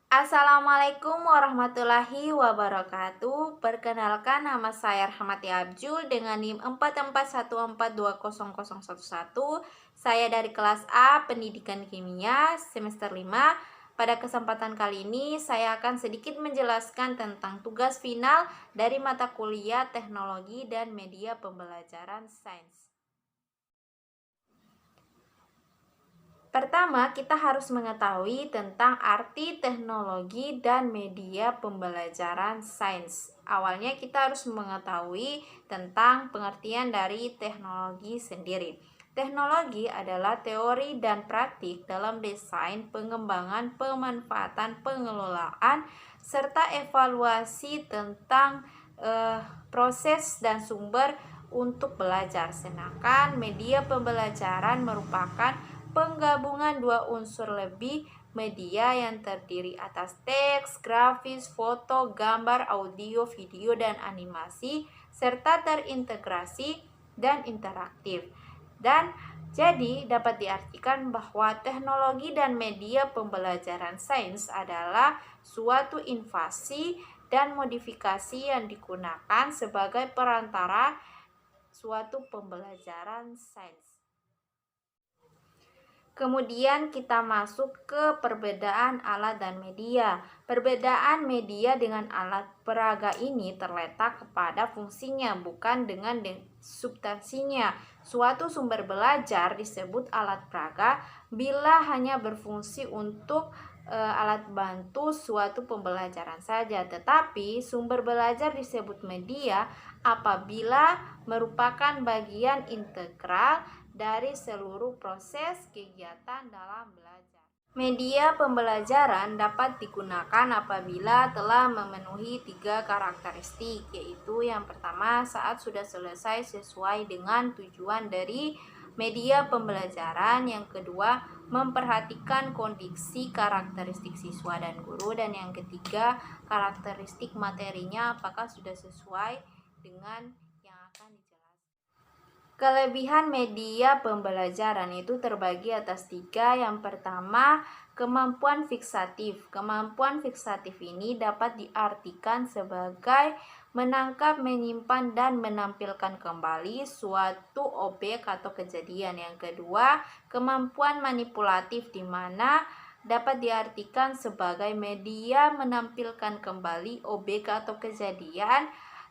Assalamualaikum warahmatullahi wabarakatuh. Perkenalkan, nama saya Rahmati Abjul dengan NIM 4414200011. Saya dari kelas A Pendidikan Kimia semester 5. Pada kesempatan kali ini saya akan sedikit menjelaskan tentang tugas final dari mata kuliah Teknologi dan Media Pembelajaran Sains. Pertama, kita harus mengetahui tentang arti teknologi dan media pembelajaran sains. Awalnya kita harus mengetahui tentang pengertian dari teknologi sendiri. Teknologi adalah teori dan praktik dalam desain, pengembangan, pemanfaatan, pengelolaan, serta evaluasi tentang proses dan sumber untuk belajar. Sedangkan media pembelajaran merupakan penggabungan dua unsur lebih media yang terdiri atas teks, grafis, foto, gambar, audio, video, dan animasi, serta terintegrasi dan interaktif. Dan jadi dapat diartikan bahwa teknologi dan media pembelajaran sains adalah suatu invasi dan modifikasi yang digunakan sebagai perantara suatu pembelajaran sains. Kemudian kita masuk ke perbedaan alat dan media. Perbedaan media dengan alat peraga ini terletak kepada fungsinya, bukan dengan substansinya. Suatu sumber belajar disebut alat peraga bila hanya berfungsi untuk alat bantu suatu pembelajaran saja. Tetapi sumber belajar disebut media apabila merupakan bagian integral dari seluruh proses kegiatan dalam belajar. Media pembelajaran dapat digunakan apabila telah memenuhi 3 karakteristik, yaitu yang pertama, saat sudah selesai sesuai dengan tujuan dari media pembelajaran, yang kedua, memperhatikan kondisi karakteristik siswa dan guru, dan yang ketiga, karakteristik materinya apakah sudah sesuai dengan yang akan dijelaskan. Kelebihan media pembelajaran itu terbagi atas 3. Yang pertama, kemampuan fiksatif. Kemampuan fiksatif ini dapat diartikan sebagai menangkap, menyimpan, dan menampilkan kembali suatu objek atau kejadian. Yang kedua, kemampuan manipulatif, di mana dapat diartikan sebagai media menampilkan kembali objek atau kejadian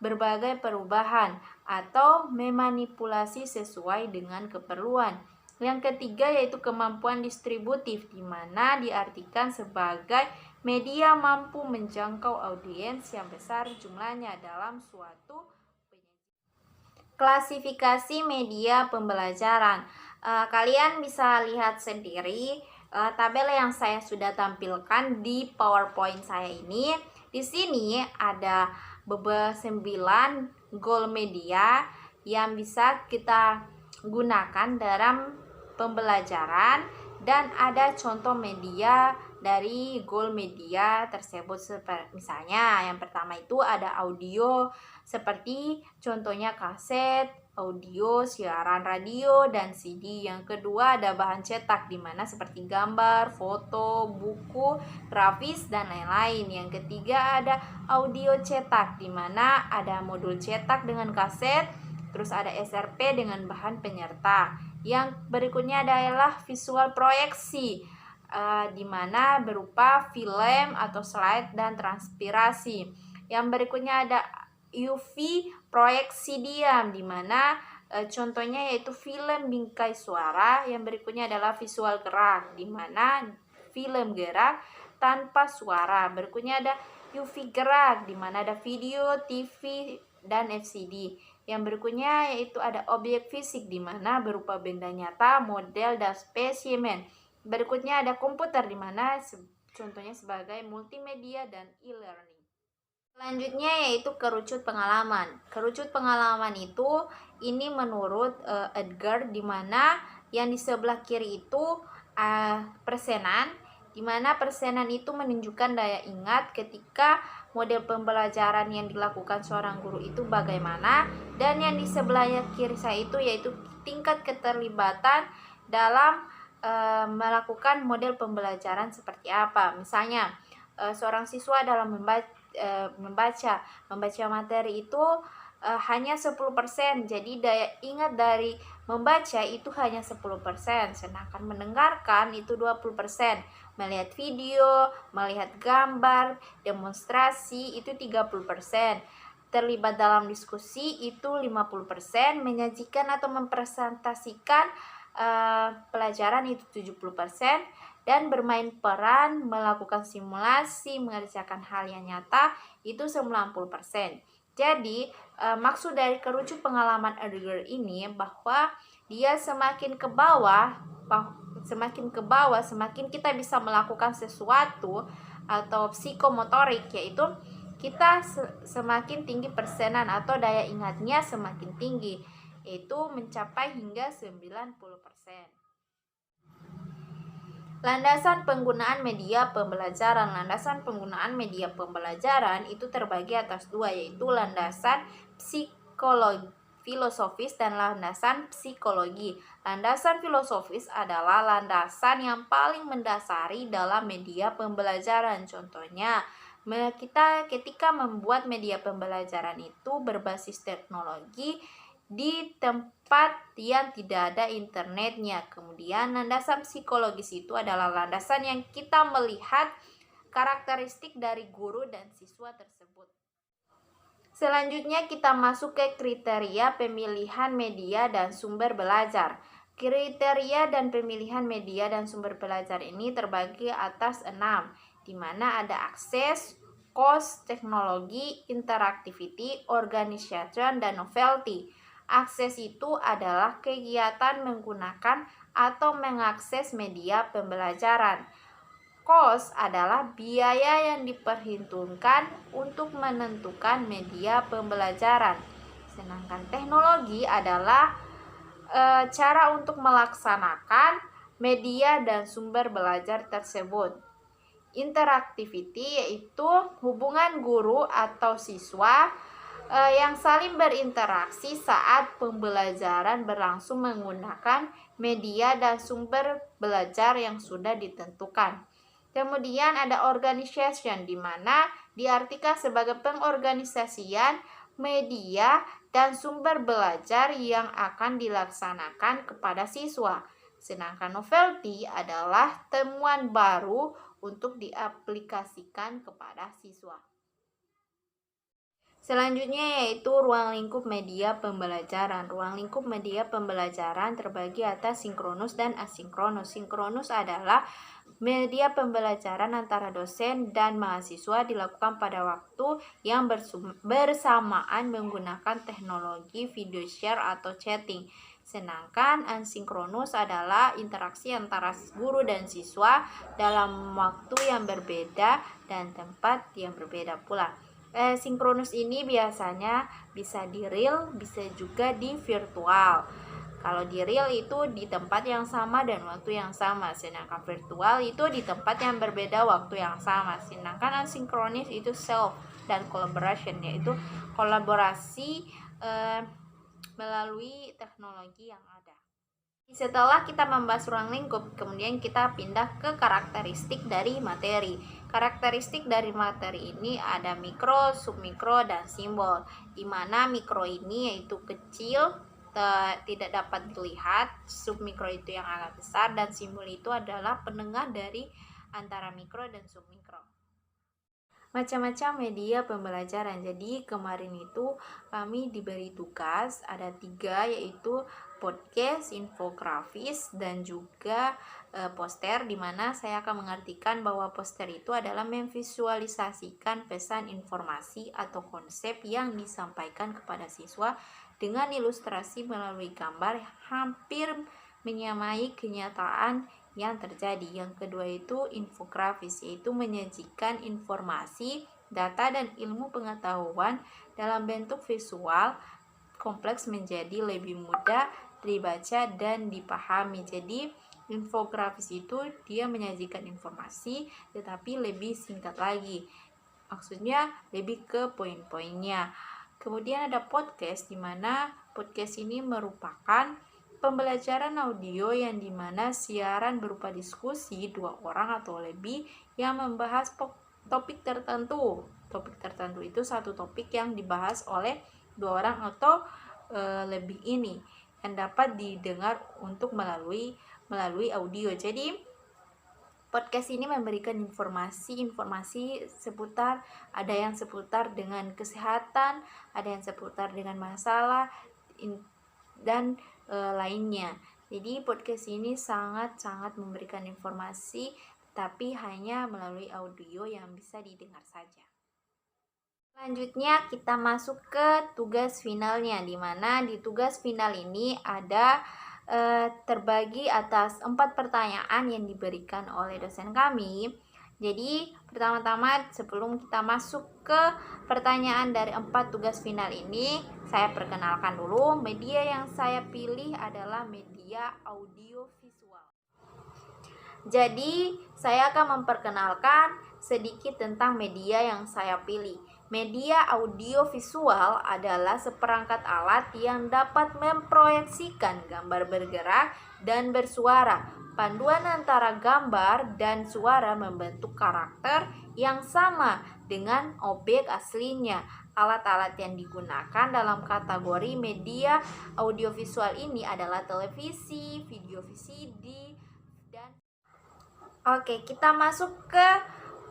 berbagai perubahan atau memanipulasi sesuai dengan keperluan. Yang ketiga yaitu kemampuan distributif, di mana diartikan sebagai media mampu menjangkau audiens yang besar jumlahnya dalam suatu penyajian. Klasifikasi media pembelajaran. Kalian bisa lihat sendiri tabel yang saya sudah tampilkan di PowerPoint saya ini. Di sini ada beberapa 9 goal media yang bisa kita gunakan dalam pembelajaran, dan ada contoh media dari goal media tersebut. Misalnya yang pertama itu ada audio, seperti contohnya kaset, audio, siaran radio, dan CD. Yang kedua ada bahan cetak, di mana seperti gambar, foto, buku, grafis, dan lain-lain. Yang ketiga ada audio cetak, di mana ada modul cetak dengan kaset, terus ada SRP dengan bahan penyerta. Yang berikutnya adalah visual proyeksi, di mana berupa film atau slide dan transpirasi. Yang berikutnya ada UV proyeksi diam, di mana contohnya yaitu film bingkai suara. Yang berikutnya adalah visual gerak, di mana film gerak tanpa suara. Berikutnya ada UV gerak, di mana ada video, TV, dan LCD. Yang berikutnya yaitu ada objek fisik, di mana berupa benda nyata, model, dan spesimen. Berikutnya ada komputer, di mana contohnya sebagai multimedia dan e-learning. Selanjutnya yaitu kerucut pengalaman. Kerucut pengalaman itu ini menurut Edgar, di mana yang di sebelah kiri itu persenan, di mana persenan itu menunjukkan daya ingat ketika model pembelajaran yang dilakukan seorang guru itu bagaimana, dan yang di sebelah kiri saya itu yaitu tingkat keterlibatan dalam melakukan model pembelajaran seperti apa. Misalnya seorang siswa dalam membaca materi itu hanya 10%. Jadi daya ingat dari membaca itu hanya 10%, sedangkan mendengarkan itu 20%. Melihat video, melihat gambar, demonstrasi itu 30%. Terlibat dalam diskusi itu 50%, menyajikan atau mempresentasikan pelajaran itu 70%, dan bermain peran, melakukan simulasi, mengerjakan hal yang nyata itu 90%. Jadi, maksud dari kerucut pengalaman Edgar ini bahwa dia semakin ke bawah, semakin kita bisa melakukan sesuatu atau psikomotorik, yaitu kita semakin tinggi persenan atau daya ingatnya semakin tinggi, yaitu mencapai hingga 90%. Landasan penggunaan media pembelajaran. Landasan penggunaan media pembelajaran itu terbagi atas dua, yaitu landasan psikologi filosofis dan landasan psikologi. Landasan filosofis adalah landasan yang paling mendasari dalam media pembelajaran. Contohnya, kita ketika membuat media pembelajaran itu berbasis teknologi di tempat yang tidak ada internetnya. Kemudian landasan psikologis itu adalah landasan yang kita melihat karakteristik dari guru dan siswa tersebut. Selanjutnya kita masuk ke kriteria pemilihan media dan sumber belajar. Kriteria dan pemilihan media dan sumber belajar ini terbagi atas 6, di mana ada akses, cost, teknologi, interactivity, organization, dan novelty. Akses itu adalah kegiatan menggunakan atau mengakses media pembelajaran. Cost adalah biaya yang diperhitungkan untuk menentukan media pembelajaran. Sedangkan teknologi adalah cara untuk melaksanakan media dan sumber belajar tersebut. Interactivity yaitu hubungan guru atau siswa yang saling berinteraksi saat pembelajaran berlangsung menggunakan media dan sumber belajar yang sudah ditentukan. Kemudian ada organization, di mana diartikan sebagai pengorganisasian media dan sumber belajar yang akan dilaksanakan kepada siswa. Sedangkan novelty adalah temuan baru untuk diaplikasikan kepada siswa. Selanjutnya yaitu ruang lingkup media pembelajaran. Ruang lingkup media pembelajaran terbagi atas sinkronus dan asinkronus. Sinkronus adalah media pembelajaran antara dosen dan mahasiswa dilakukan pada waktu yang bersamaan menggunakan teknologi video share atau chatting. Sedangkan asinkronus adalah interaksi antara guru dan siswa dalam waktu yang berbeda dan tempat yang berbeda pula. Sinkronus ini biasanya bisa di real, bisa juga di virtual. Kalau di real itu di tempat yang sama dan waktu yang sama, sedangkan virtual itu di tempat yang berbeda waktu yang sama. Sedangkan asinkronis itu self dan collaboration, yaitu kolaborasi melalui teknologi yang ada. Setelah kita membahas ruang lingkup, kemudian kita pindah ke karakteristik dari materi. Karakteristik dari materi ini ada mikro, submikro, dan simbol. Di mana mikro ini yaitu kecil, tidak dapat dilihat, submikro itu yang agak besar, dan simbol itu adalah penengah dari antara mikro dan submikro. Macam-macam media pembelajaran. Jadi kemarin itu kami diberi tugas ada 3, yaitu podcast, infografis, dan juga poster, di mana saya akan mengartikan bahwa poster itu adalah memvisualisasikan pesan informasi atau konsep yang disampaikan kepada siswa dengan ilustrasi melalui gambar hampir menyamai kenyataan yang terjadi. Yang kedua itu infografis, yaitu menyajikan informasi, data, dan ilmu pengetahuan dalam bentuk visual kompleks menjadi lebih mudah dibaca dan dipahami. Jadi infografis itu dia menyajikan informasi tetapi lebih singkat lagi, maksudnya lebih ke poin-poinnya. Kemudian ada podcast, di mana podcast ini merupakan pembelajaran audio yang dimana siaran berupa diskusi 2 orang atau lebih yang membahas topik tertentu. Topik tertentu itu satu topik yang dibahas oleh dua orang atau lebih ini yang dapat didengar untuk melalui audio. Jadi podcast ini memberikan informasi seputar, ada yang seputar dengan kesehatan, ada yang seputar dengan masalah dan lainnya. Jadi podcast ini sangat-sangat memberikan informasi, tapi hanya melalui audio yang bisa didengar saja. Selanjutnya kita masuk ke tugas finalnya, di mana di tugas final ini ada terbagi atas 4 pertanyaan yang diberikan oleh dosen kami. Jadi pertama-tama sebelum kita masuk ke pertanyaan dari 4 tugas final ini, saya perkenalkan dulu. Media yang saya pilih adalah media audio visual. Jadi saya akan memperkenalkan sedikit tentang media yang saya pilih. Media audio visual adalah seperangkat alat yang dapat memproyeksikan gambar bergerak dan bersuara. Panduan antara gambar dan suara membentuk karakter yang sama dengan objek aslinya. Alat-alat yang digunakan dalam kategori media audiovisual ini adalah televisi, video VCD, dan Oke, kita masuk ke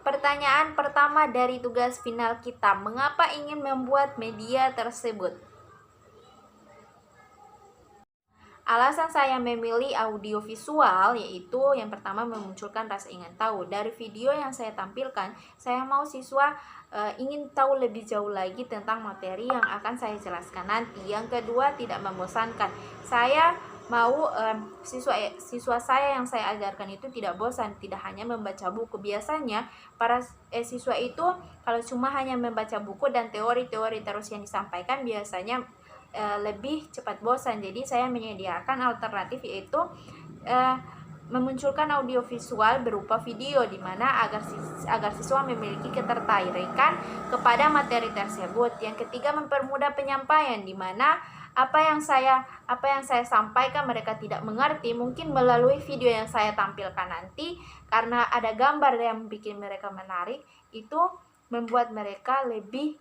pertanyaan pertama dari tugas final kita. Mengapa ingin membuat media tersebut? Alasan saya memilih audiovisual yaitu yang pertama memunculkan rasa ingin tahu. Dari video yang saya tampilkan, saya mau siswa ingin tahu lebih jauh lagi tentang materi yang akan saya jelaskan nanti. Yang kedua, tidak membosankan. Saya mau siswa saya yang saya ajarkan itu tidak bosan, tidak hanya membaca buku. Biasanya para siswa itu kalau cuma hanya membaca buku dan teori-teori terus yang disampaikan biasanya lebih cepat bosan. Jadi saya menyediakan alternatif yaitu memunculkan audiovisual berupa video, di mana agar siswa memiliki ketertarikan kepada materi tersebut. Yang ketiga, mempermudah penyampaian, di mana apa yang saya sampaikan mereka tidak mengerti, mungkin melalui video yang saya tampilkan nanti, karena ada gambar yang bikin mereka menarik, itu membuat mereka lebih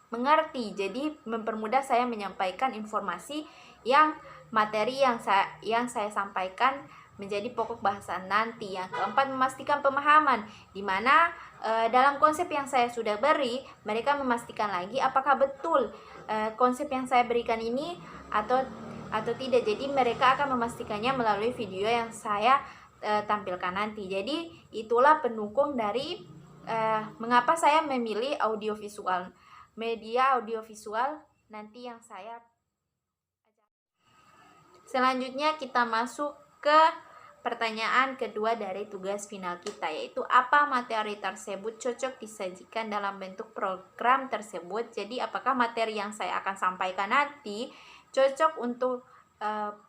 mengerti. Jadi mempermudah saya menyampaikan informasi yang materi yang saya sampaikan menjadi pokok bahasan nanti. Yang keempat, memastikan pemahaman, di mana dalam konsep yang saya sudah beri, mereka memastikan lagi apakah betul konsep yang saya berikan ini atau tidak. Jadi mereka akan memastikannya melalui video yang saya tampilkan nanti. Jadi itulah pendukung dari mengapa saya memilih audiovisual, media audiovisual nanti yang saya. Selanjutnya kita masuk ke pertanyaan kedua dari tugas final kita, yaitu apa materi tersebut cocok disajikan dalam bentuk program tersebut. Jadi apakah materi yang saya akan sampaikan nanti cocok untuk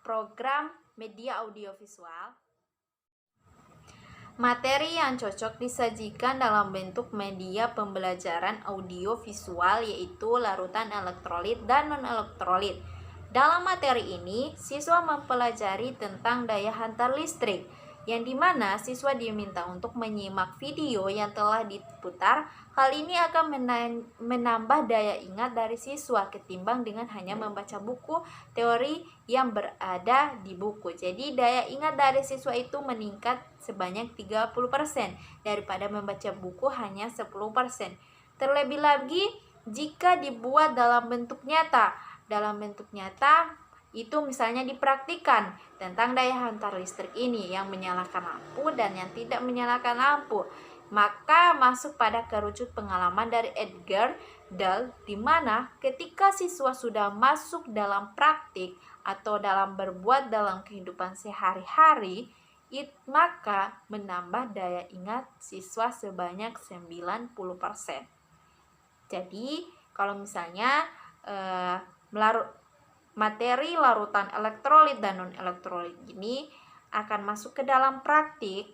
program media audiovisual? Materi yang cocok disajikan dalam bentuk media pembelajaran audiovisual yaitu larutan elektrolit dan non-elektrolit. Dalam materi ini, siswa mempelajari tentang daya hantar listrik, yang dimana siswa diminta untuk menyimak video yang telah diputar. Hal ini akan menambah daya ingat dari siswa ketimbang dengan hanya membaca buku teori yang berada di buku. Jadi daya ingat dari siswa itu meningkat sebanyak 30% daripada membaca buku hanya 10%. Terlebih lagi jika dibuat dalam bentuk nyata. Dalam bentuk nyata itu misalnya dipraktikkan tentang daya hantar listrik ini yang menyalakan lampu dan yang tidak menyalakan lampu, maka masuk pada kerucut pengalaman dari Edgar Dale, di mana ketika siswa sudah masuk dalam praktik atau dalam berbuat dalam kehidupan sehari-hari, maka menambah daya ingat siswa sebanyak 90%. Jadi kalau misalnya materi larutan elektrolit dan non-elektrolit ini akan masuk ke dalam praktik,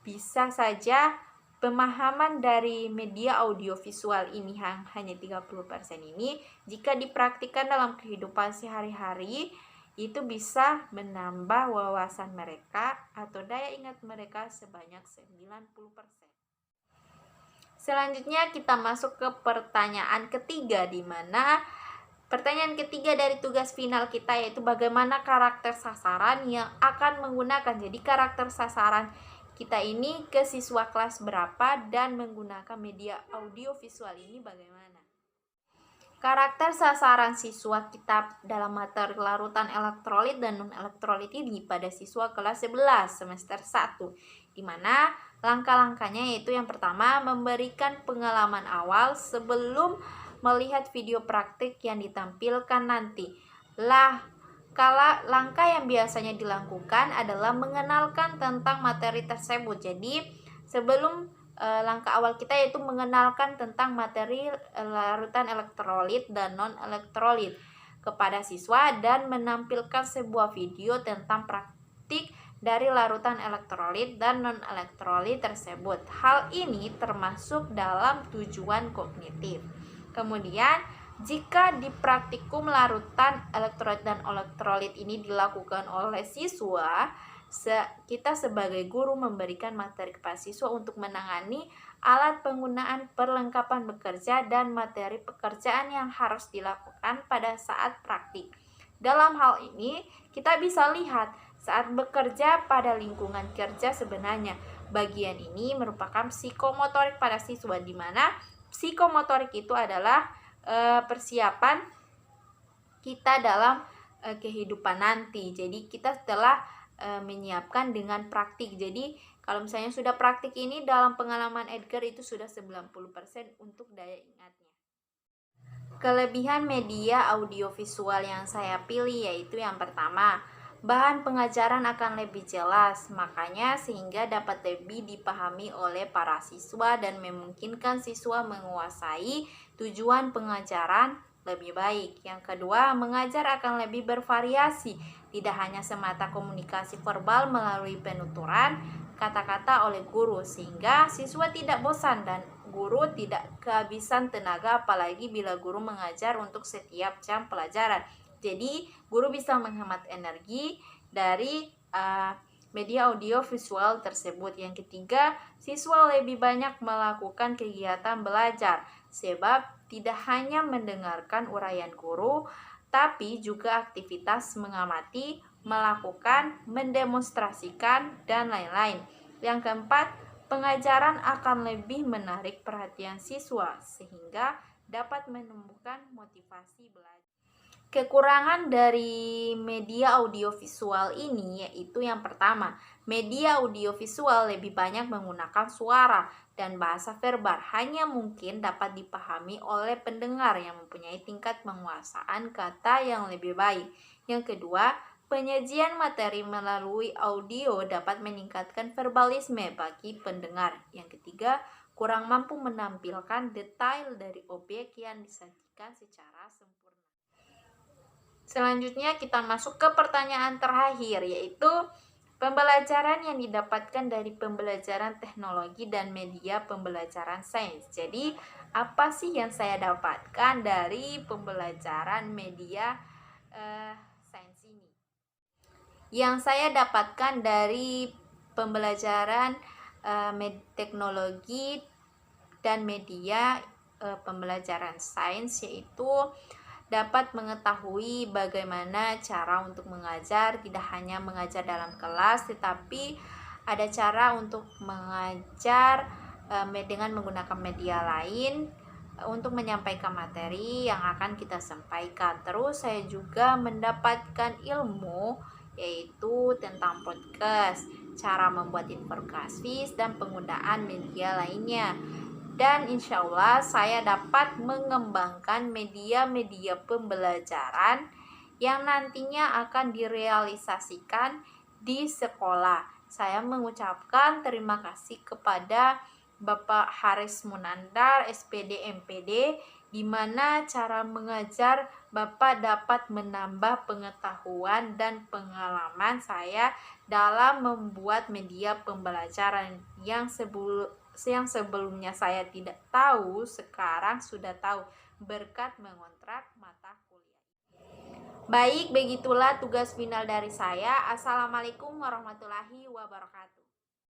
bisa saja pemahaman dari media audiovisual ini hanya 30% ini jika dipraktikkan dalam kehidupan sehari-hari Itu bisa menambah wawasan mereka atau daya ingat mereka sebanyak 90%. Selanjutnya kita masuk ke pertanyaan ketiga, di mana pertanyaan ketiga dari tugas final kita yaitu bagaimana karakter sasaran yang akan menggunakan. Jadi karakter sasaran kita ini ke siswa kelas berapa dan menggunakan media audio visual ini bagaimana. Karakter sasaran siswa kita dalam materi larutan elektrolit dan non-elektrolit ini pada siswa kelas 11 semester 1, di mana langkah-langkahnya yaitu yang pertama, memberikan pengalaman awal sebelum melihat video praktik yang ditampilkan nanti. Langkah yang biasanya dilakukan adalah mengenalkan tentang materi tersebut. Jadi sebelum langkah awal kita yaitu mengenalkan tentang materi larutan elektrolit dan non-elektrolit kepada siswa dan menampilkan sebuah video tentang praktik dari larutan elektrolit dan non-elektrolit tersebut. Hal ini termasuk dalam tujuan kognitif. Kemudian, jika di praktikum larutan elektrolit dan elektrolit ini dilakukan oleh siswa, kita sebagai guru memberikan materi kepada siswa untuk menangani alat penggunaan perlengkapan bekerja dan materi pekerjaan yang harus dilakukan pada saat praktik. Dalam hal ini, kita bisa lihat saat bekerja pada lingkungan kerja sebenarnya. Bagian ini merupakan psikomotorik pada siswa, di mana psikomotorik itu adalah persiapan kita dalam kehidupan nanti. Jadi kita telah menyiapkan dengan praktik. Jadi kalau misalnya sudah praktik ini dalam pengalaman Edgar itu sudah 90% untuk daya ingatnya. Kelebihan media audiovisual yang saya pilih yaitu yang pertama, bahan pengajaran akan lebih jelas, makanya sehingga dapat lebih dipahami oleh para siswa dan memungkinkan siswa menguasai tujuan pengajaran lebih baik. Yang kedua, mengajar akan lebih bervariasi, tidak hanya semata komunikasi verbal melalui penuturan kata-kata oleh guru, sehingga siswa tidak bosan dan guru tidak kehabisan tenaga, apalagi bila guru mengajar untuk setiap jam pelajaran. Jadi, guru bisa menghemat energi dari media audio visual tersebut. Yang ketiga, siswa lebih banyak melakukan kegiatan belajar, sebab tidak hanya mendengarkan uraian guru, tapi juga aktivitas mengamati, melakukan, mendemonstrasikan, dan lain-lain. Yang keempat, pengajaran akan lebih menarik perhatian siswa, sehingga dapat menumbuhkan motivasi belajar. Kekurangan dari media audiovisual ini yaitu yang pertama, media audiovisual lebih banyak menggunakan suara dan bahasa verbal, hanya mungkin dapat dipahami oleh pendengar yang mempunyai tingkat penguasaan kata yang lebih baik. Yang kedua, penyajian materi melalui audio dapat meningkatkan verbalisme bagi pendengar. Yang ketiga, kurang mampu menampilkan detail dari objek yang disajikan secara sempurna. Selanjutnya kita masuk ke pertanyaan terakhir, yaitu pembelajaran yang didapatkan dari pembelajaran teknologi dan media pembelajaran sains. Jadi, apa sih yang saya dapatkan dari pembelajaran media sains ini? Yang saya dapatkan dari pembelajaran teknologi dan media pembelajaran sains yaitu dapat mengetahui bagaimana cara untuk mengajar, tidak hanya mengajar dalam kelas, tetapi ada cara untuk mengajar dengan menggunakan media lain untuk menyampaikan materi yang akan kita sampaikan. Terus saya juga mendapatkan ilmu yaitu tentang podcast, cara membuat infografis, dan penggunaan media lainnya. Dan insya Allah saya dapat mengembangkan media-media pembelajaran yang nantinya akan direalisasikan di sekolah. Saya mengucapkan terima kasih kepada Bapak Haris Munandar, SPD MPD, di mana cara mengajar Bapak dapat menambah pengetahuan dan pengalaman saya dalam membuat media pembelajaran yang sebelumnya saya tidak tahu, sekarang sudah tahu berkat mengontrak mata kuliah. Baik, begitulah tugas final dari saya. Assalamualaikum warahmatullahi wabarakatuh.